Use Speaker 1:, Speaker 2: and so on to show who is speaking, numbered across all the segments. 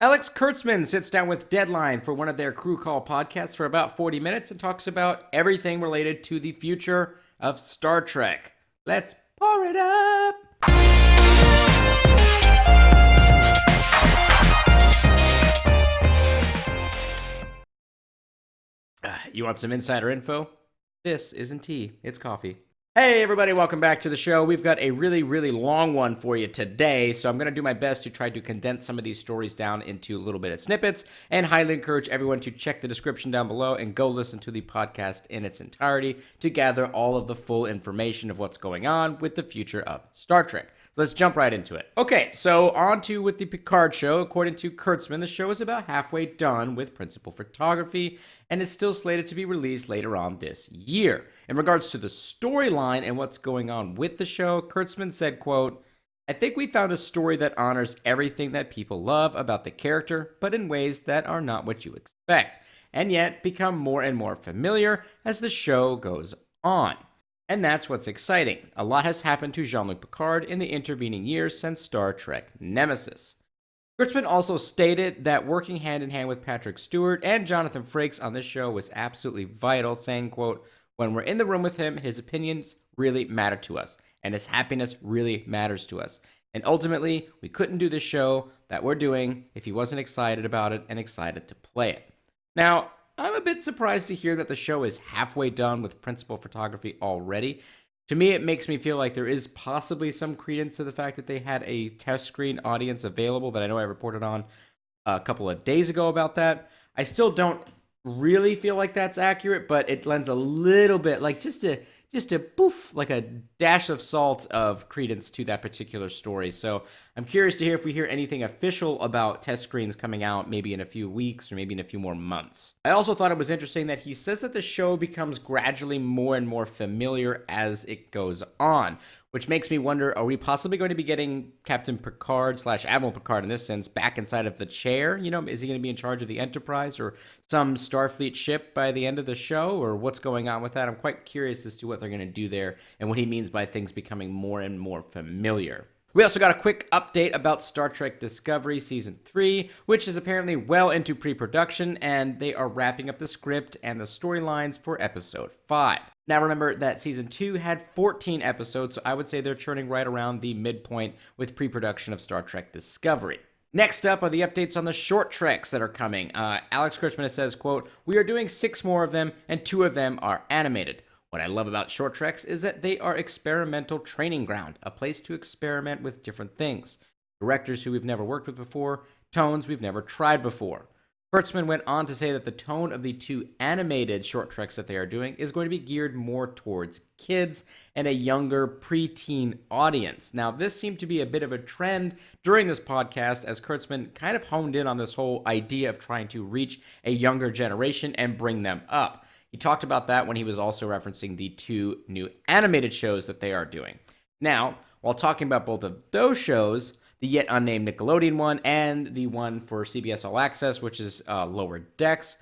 Speaker 1: Alex Kurtzman sits down with Deadline for one of their crew call podcasts for about 40 minutes and talks about everything related to the future of Star Trek. Let's pour it up! You want some insider info? This isn't tea, it's coffee. Hey everybody, welcome back to the show. We've got a really long one for you today, so I'm going to do my best to try to condense some of these stories down into a little bit of snippets, and highly encourage everyone to check the description down below and go listen to the podcast in its entirety to gather all of the full information of what's going on with the future of Star Trek. So let's jump right into it. Okay, so on to with the Picard show. According to Kurtzman, the show is about halfway done with principal photography and is still slated to be released later on this year. In regards to the storyline and what's going on with the show, Kurtzman said, quote, "I think we found a story that honors everything that people love about the character, but in ways that are not what you expect, and yet become more and more familiar as the show goes on. And that's what's exciting. A lot has happened to Jean-Luc Picard in the intervening years since Star Trek Nemesis." Kurtzman also stated that working hand in hand with Patrick Stewart and Jonathan Frakes on this show was absolutely vital, saying, quote, "When we're in the room with him, his opinions really matter to us, and his happiness really matters to us. And ultimately, we couldn't do the show that we're doing if he wasn't excited about it and excited to play it." Now, I'm a bit surprised to hear that the show is halfway done with principal photography already. To me, it makes me feel like there is possibly some credence to the fact that they had a test screen audience available that I know I reported on a couple of days ago about that. I still don't really feel like that's accurate, but it lends a little bit, like just a poof, like a dash of salt of credence to that particular story. So I'm curious to hear if we hear anything official about test screens coming out maybe in a few weeks or maybe in a few more months. I also thought it was interesting that he says that the show becomes gradually more and more familiar as it goes on, which makes me wonder, are we possibly going to be getting Captain Picard / Admiral Picard in this sense back inside of the chair? You know, is he going to be in charge of the Enterprise or some Starfleet ship by the end of the show, or what's going on with that? I'm quite curious as to what they're going to do there and what he means by things becoming more and more familiar. We also got a quick update about Star Trek Discovery Season 3, which is apparently well into pre-production, and they are wrapping up the script and the storylines for Episode 5. Now remember that Season 2 had 14 episodes, so I would say they're churning right around the midpoint with pre-production of Star Trek Discovery. Next up are the updates on the short treks that are coming. Alex Kurtzman says, quote, "We are doing 6 more of them, and 2 of them are animated. What I love about short treks is that they are experimental training ground, a place to experiment with different things. Directors who we've never worked with before, tones we've never tried before." Kurtzman went on to say that the tone of the 2 animated short treks that they are doing is going to be geared more towards kids and a younger preteen audience. Now, this seemed to be a bit of a trend during this podcast as Kurtzman kind of honed in on this whole idea of trying to reach a younger generation and bring them up. He talked about that when he was also referencing the 2 new animated shows that they are doing. Now, while talking about both of those shows, the yet unnamed Nickelodeon one and the one for CBS All Access, which is Lower Decks,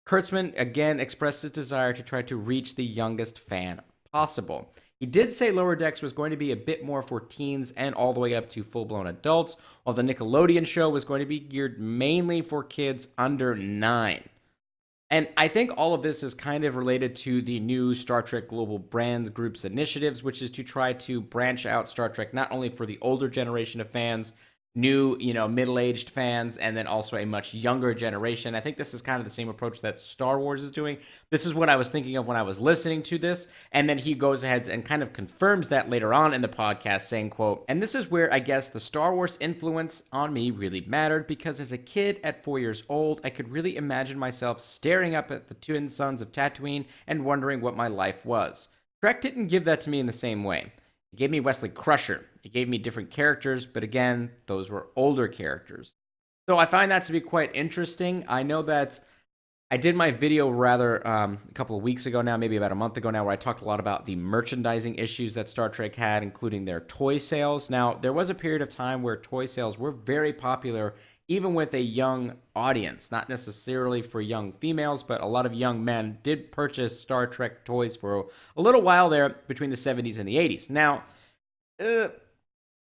Speaker 1: Kurtzman again expressed his desire to try to reach the youngest fan possible. He did say Lower Decks was going to be a bit more for teens and all the way up to full-blown adults, while the Nickelodeon show was going to be geared mainly for kids under 9. And I think all of this is kind of related to the new Star Trek Global Brands Group's initiatives, which is to try to branch out Star Trek not only for the older generation of fans, new, middle-aged fans, and then also a much younger generation. I think this is kind of the same approach that Star Wars is doing. This is what I was thinking of when I was listening to this, and then he goes ahead and kind of confirms that later on in the podcast, saying, quote, "And this is where I guess the Star Wars influence on me really mattered, because as a kid at 4 years old, I could really imagine myself staring up at the twin suns of Tatooine and wondering what my life was. Trek didn't give that to me in the same way. It gave me Wesley Crusher. It gave me different characters, but again, those were older characters." So I find that to be quite interesting. I know that I did my video a couple of weeks ago now, maybe about a month ago now, where I talked a lot about the merchandising issues that Star Trek had, including their toy sales. Now, there was a period of time where toy sales were very popular, even with a young audience, not necessarily for young females, but a lot of young men did purchase Star Trek toys for a little while there between the 70s and the 80s. Now,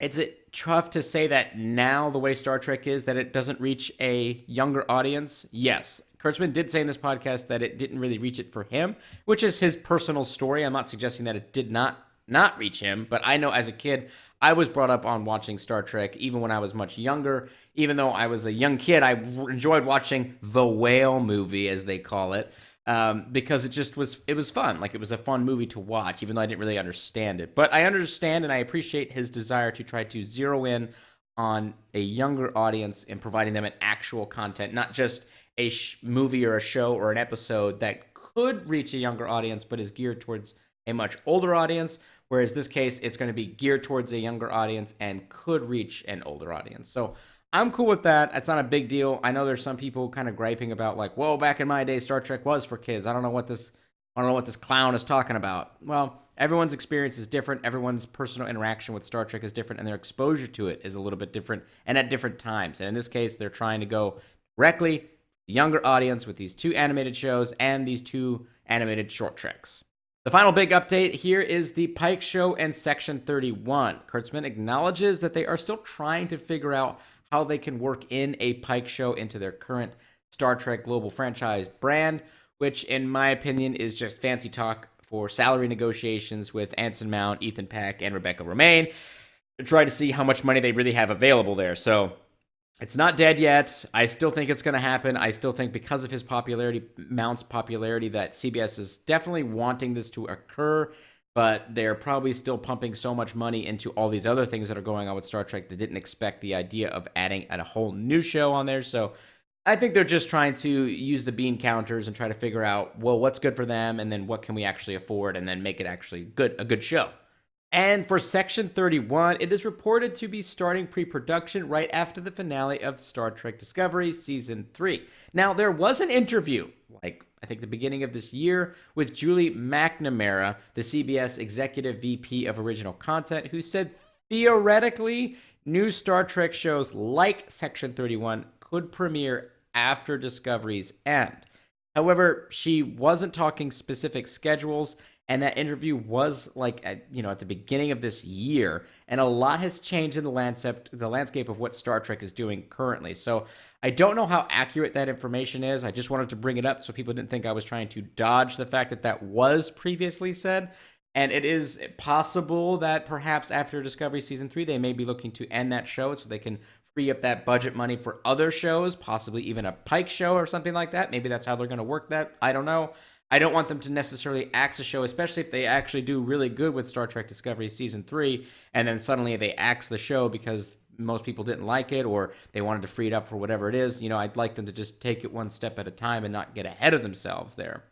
Speaker 1: It's tough to say that now the way Star Trek is that it doesn't reach a younger audience. Yes, Kurtzman did say in this podcast that it didn't really reach it for him, which is his personal story. I'm not suggesting that it did not reach him, but I know as a kid I was brought up on watching Star Trek even when I was much younger. Even though I was a young kid, I enjoyed watching the whale movie, as they call it, because it was fun. Like, it was a fun movie to watch, even though I didn't really understand it. But I understand and I appreciate his desire to try to zero in on a younger audience and providing them an actual content, not just a movie or a show or an episode that could reach a younger audience, but is geared towards a much older audience. Whereas this case, it's going to be geared towards a younger audience and could reach an older audience. So I'm cool with that. It's not a big deal. I know there's some people kind of griping about, like, whoa, back in my day, Star Trek was for kids. I don't know what this clown is talking about. Well, everyone's experience is different. Everyone's personal interaction with Star Trek is different, and their exposure to it is a little bit different and at different times. And in this case, they're trying to go directly to the younger audience with these 2 animated shows and these 2 animated short treks. The final big update here is the Pike Show and Section 31. Kurtzman acknowledges that they are still trying to figure out how they can work in a Pike show into their current Star Trek global franchise brand, which in my opinion is just fancy talk for salary negotiations with Anson Mount, Ethan Peck, and Rebecca Romijn to try to see how much money they really have available there. So it's not dead yet. I still think it's going to happen. I still think because of his popularity, Mount's popularity, that CBS is definitely wanting this to occur, but they're probably still pumping so much money into all these other things that are going on with Star Trek. They didn't expect the idea of adding a whole new show on there. So I think they're just trying to use the bean counters and try to figure out, well, what's good for them, and then what can we actually afford, and then make it actually a good show. And for Section 31, it is reported to be starting pre-production right after the finale of Star Trek Discovery Season 3. Now, there was an interview, like, I think the beginning of this year, with Julie McNamara, the CBS Executive VP of Original Content, who said theoretically new Star Trek shows like Section 31 could premiere after Discovery's end. However, she wasn't talking specific schedules, and that interview was at the beginning of this year, and a lot has changed in the landscape of what Star Trek is doing currently. So I don't know how accurate that information is. I just wanted to bring it up so people didn't think I was trying to dodge the fact that that was previously said. And it is possible that perhaps after Discovery Season 3, they may be looking to end that show so they can free up that budget money for other shows, possibly even a Pike show or something like that. Maybe that's how they're going to work that. I don't know. I don't want them to necessarily axe a show, especially if they actually do really good with Star Trek Discovery Season 3, and then suddenly they axe the show because most people didn't like it or they wanted to free it up for whatever it is. I'd like them to just take it one step at a time and not get ahead of themselves there.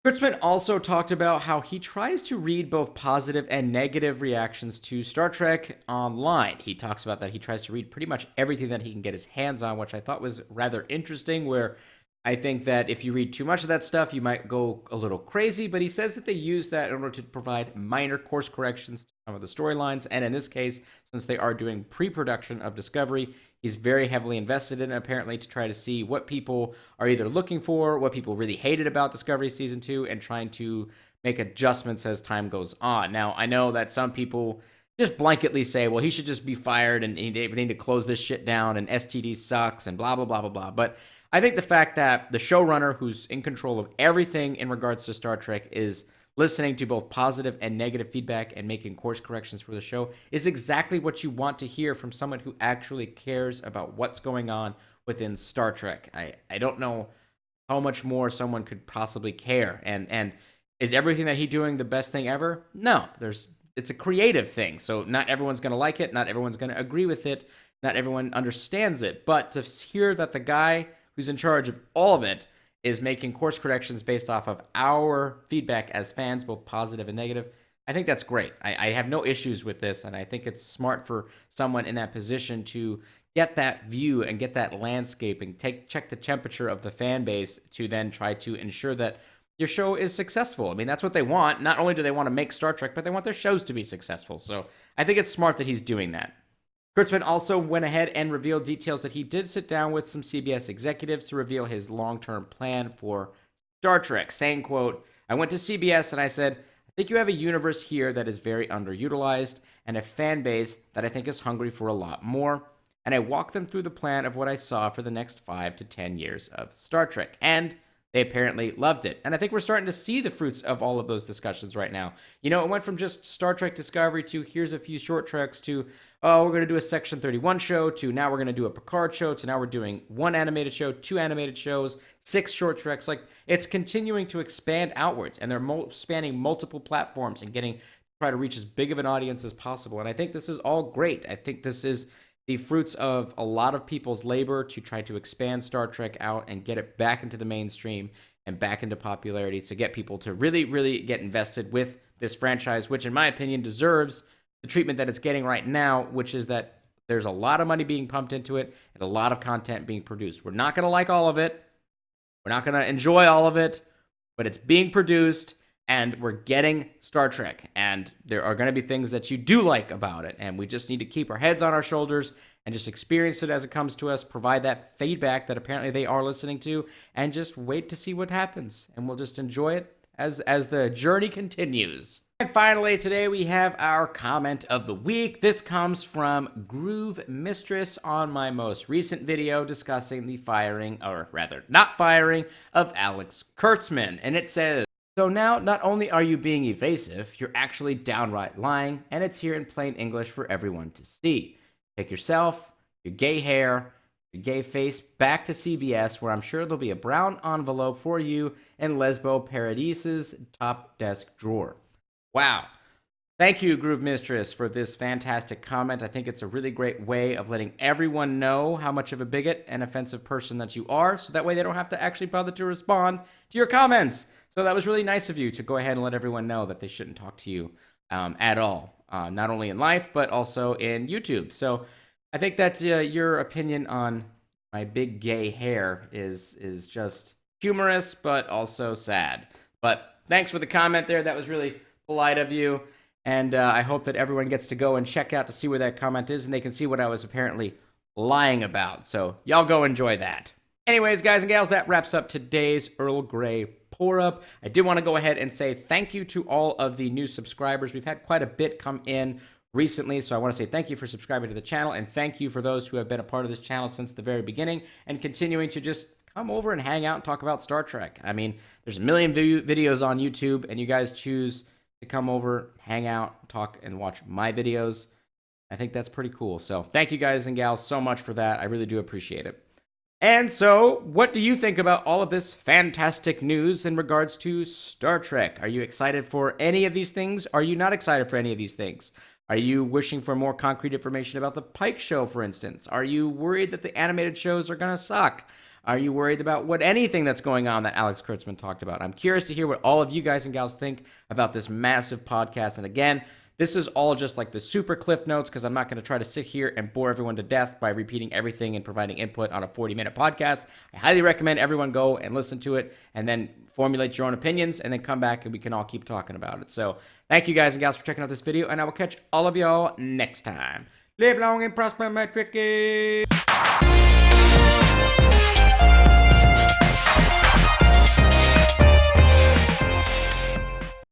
Speaker 1: Kurtzman also talked about how he tries to read both positive and negative reactions to Star Trek online. He talks about that he tries to read pretty much everything that he can get his hands on, which I thought was rather interesting, where I think that if you read too much of that stuff, you might go a little crazy, but he says that they use that in order to provide minor course corrections to some of the storylines, and in this case, since they are doing pre-production of Discovery, he's very heavily invested in it, apparently, to try to see what people are either looking for, what people really hated about Discovery Season 2, and trying to make adjustments as time goes on. Now, I know that some people just blanketly say, well, he should just be fired, and they need to close this shit down, and STD sucks, and blah, blah, blah, blah, blah, but I think the fact that the showrunner, who's in control of everything in regards to Star Trek, is listening to both positive and negative feedback and making course corrections for the show is exactly what you want to hear from someone who actually cares about what's going on within Star Trek. I don't know how much more someone could possibly care. And is everything that he's doing the best thing ever? No, it's a creative thing. So not everyone's going to like it. Not everyone's going to agree with it. Not everyone understands it. But to hear that the guy who's in charge of all of it is making course corrections based off of our feedback as fans, both positive and negative, I think that's great. I have no issues with this, and I think it's smart for someone in that position to get that view and get that landscape and check the temperature of the fan base to then try to ensure that your show is successful. I mean, that's what they want. Not only do they want to make Star Trek, but they want their shows to be successful. So I think it's smart that he's doing that. Kurtzman also went ahead and revealed details that he did sit down with some CBS executives to reveal his long-term plan for Star Trek, saying, quote, "I went to CBS and I said, I think you have a universe here that is very underutilized and a fan base that I think is hungry for a lot more. And I walked them through the plan of what I saw for the next 5 to 10 years of Star Trek. And they apparently loved it. And I think we're starting to see the fruits of all of those discussions right now. You know, it went from just Star Trek Discovery to here's a few short treks to, oh, we're going to do a Section 31 show to now we're going to do a Picard show to now we're doing 1 animated show, 2 animated shows, 6 short treks. Like, it's continuing to expand outwards, and they're spanning multiple platforms and try to reach as big of an audience as possible. And I think this is all great. I think this is the fruits of a lot of people's labor to try to expand Star Trek out and get it back into the mainstream and back into popularity to get people to really, really get invested with this franchise, which in my opinion deserves the treatment that it's getting right now, which is that there's a lot of money being pumped into it and a lot of content being produced. We're not going to like all of it. We're not going to enjoy all of it, but it's being produced. And we're getting Star Trek, and there are going to be things that you do like about it, and we just need to keep our heads on our shoulders and just experience it as it comes to us, provide that feedback that apparently they are listening to, and just wait to see what happens, and we'll just enjoy it as the journey continues. And finally, today we have our comment of the week. This comes from Groove Mistress on my most recent video discussing the firing, or rather not firing, of Alex Kurtzman, and it says, "So now, not only are you being evasive, you're actually downright lying, and it's here in plain English for everyone to see. Take yourself, your gay hair, your gay face back to CBS, where I'm sure there'll be a brown envelope for you in Lesbo Paradise's top desk drawer." Wow. Thank you, Groove Mistress, for this fantastic comment. I think it's a really great way of letting everyone know how much of a bigot and offensive person that you are, so that way they don't have to actually bother to respond to your comments. So that was really nice of you to go ahead and let everyone know that they shouldn't talk to you at all, not only in life, but also in YouTube. So I think that your opinion on my big gay hair is just humorous, but also sad. But thanks for the comment there. That was really polite of you. And I hope that everyone gets to go and check out to see where that comment is, and they can see what I was apparently lying about. So y'all go enjoy that. Anyways, guys and gals, that wraps up today's Earl Grey pour-up. I did want to go ahead and say thank you to all of the new subscribers. We've had quite a bit come in recently, so I want to say thank you for subscribing to the channel, and thank you for those who have been a part of this channel since the very beginning and continuing to just come over and hang out and talk about Star Trek. I mean, there's a million videos on YouTube, and you guys choose to come over, hang out, talk, and watch my videos. I think that's pretty cool. So thank you guys and gals so much for that. I really do appreciate it. And so, what do you think about all of this fantastic news in regards to Star Trek? Are you excited for any of these things? Are you not excited for any of these things? Are you wishing for more concrete information about the Pike show, for instance? Are you worried that the animated shows are going to suck? Are you worried about anything that's going on that Alex Kurtzman talked about? I'm curious to hear what all of you guys and gals think about this massive podcast. And again, this is all just like the super cliff notes, because I'm not going to try to sit here and bore everyone to death by repeating everything and providing input on a 40-minute podcast. I highly recommend everyone go and listen to it and then formulate your own opinions and then come back and we can all keep talking about it. So thank you guys and gals for checking out this video, and I will catch all of y'all next time. Live long and prosper, my Trekkies!